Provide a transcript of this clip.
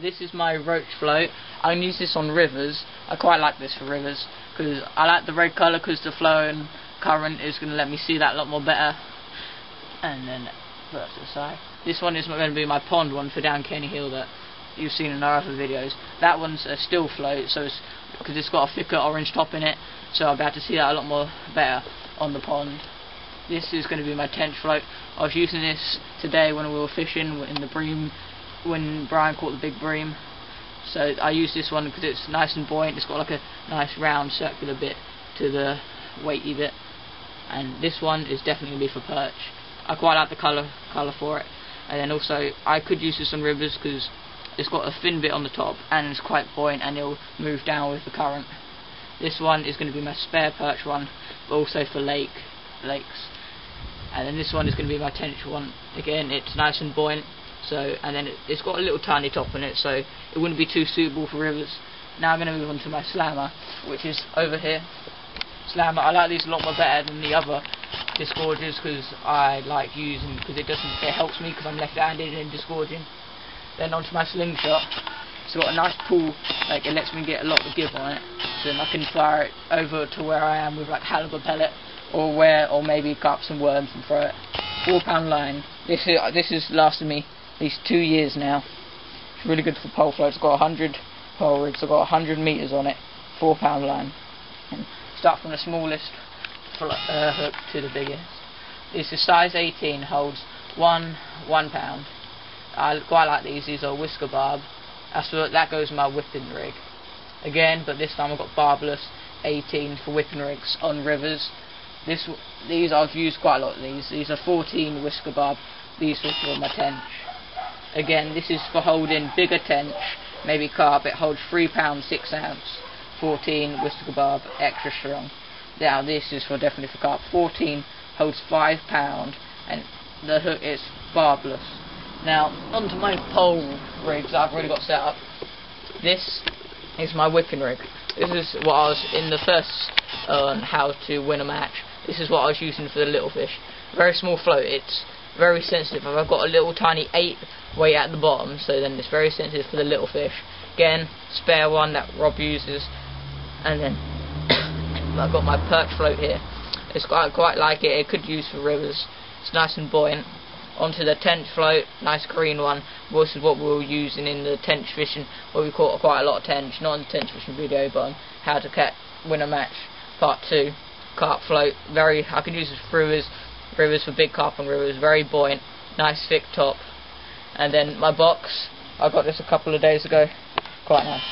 this is my roach float. I can use this on rivers. I quite like this for rivers because I like the red colour because the flow and current is going to let me see that a lot more better. And then put that to the side. This one is going to be my pond one for down Kenny Hill that you've seen in our other videos. That one's a still float, so it's because it's got a thicker orange top in it, so I'll be able to see that a lot more better on the pond. This is going to be my tench float. I was using this today when we were fishing in the bream, when Brian caught the big bream. So I use this one because it's nice and buoyant. It's got like a nice round circular bit to the weighty bit. And this one is definitely going to be for perch. I quite like the colour for it. And then also I could use this on rivers because it's got a thin bit on the top and it's quite buoyant and it'll move down with the current. This one is going to be my spare perch one, but also for lakes. And then this one is going to be my tench one. Again, it's nice and buoyant. So, and then it's got a little tiny top in it, so it wouldn't be too suitable for rivers. Now I'm going to move on to my slammer, which is over here. Slammer, I like these a lot more better than the other disgorgers because I like using because it helps me because I'm left-handed in disgorging. Then onto my slingshot. It's got a nice pull, like it lets me get a lot of give on it. So then I can fire it over to where I am with like halibut pellet, or maybe cut up some worms and throw it. 4 pound line. This has lasted me at least 2 years now. It's really good for pole floats. It's got 100 pole rigs. I've got 100 meters on it. 4 pound line. And start from the smallest hook to the biggest. This is size 18. Holds 1 pound. I quite like these. These are whisker barb. That goes in my whipping rig. Again, but this time I've got barbless 18 for whipping rigs on rivers. These I've used quite a lot of these. These are 14 whisker barb. These are for my tench. Again, this is for holding bigger tench, maybe carp. It holds 3 pounds 6 ounce. 14 whisker barb, extra strong. Now this is definitely for carp. 14 holds 5 pound, and the hook is barbless. Now onto my pole rigs I've already got set up. This is my whipping rig. This is what I was in the first how to win a match. This is what I was using for the little fish. Very small float. It's very sensitive. I've got a little tiny 8 weight at the bottom, so then it's very sensitive for the little fish. Again, spare one that Rob uses, and then I've got my perch float here. I quite like it. It could use for rivers. It's nice and buoyant. Onto the tench float, nice green one. This is what we were using in the tench fishing, where we caught quite a lot of tench. Not in the tench fishing video, but on how to win a match, part 2. Carp float, I can use this for rivers for big carp on rivers. Very buoyant, nice thick top. And then my box, I got this a couple of days ago. Quite nice.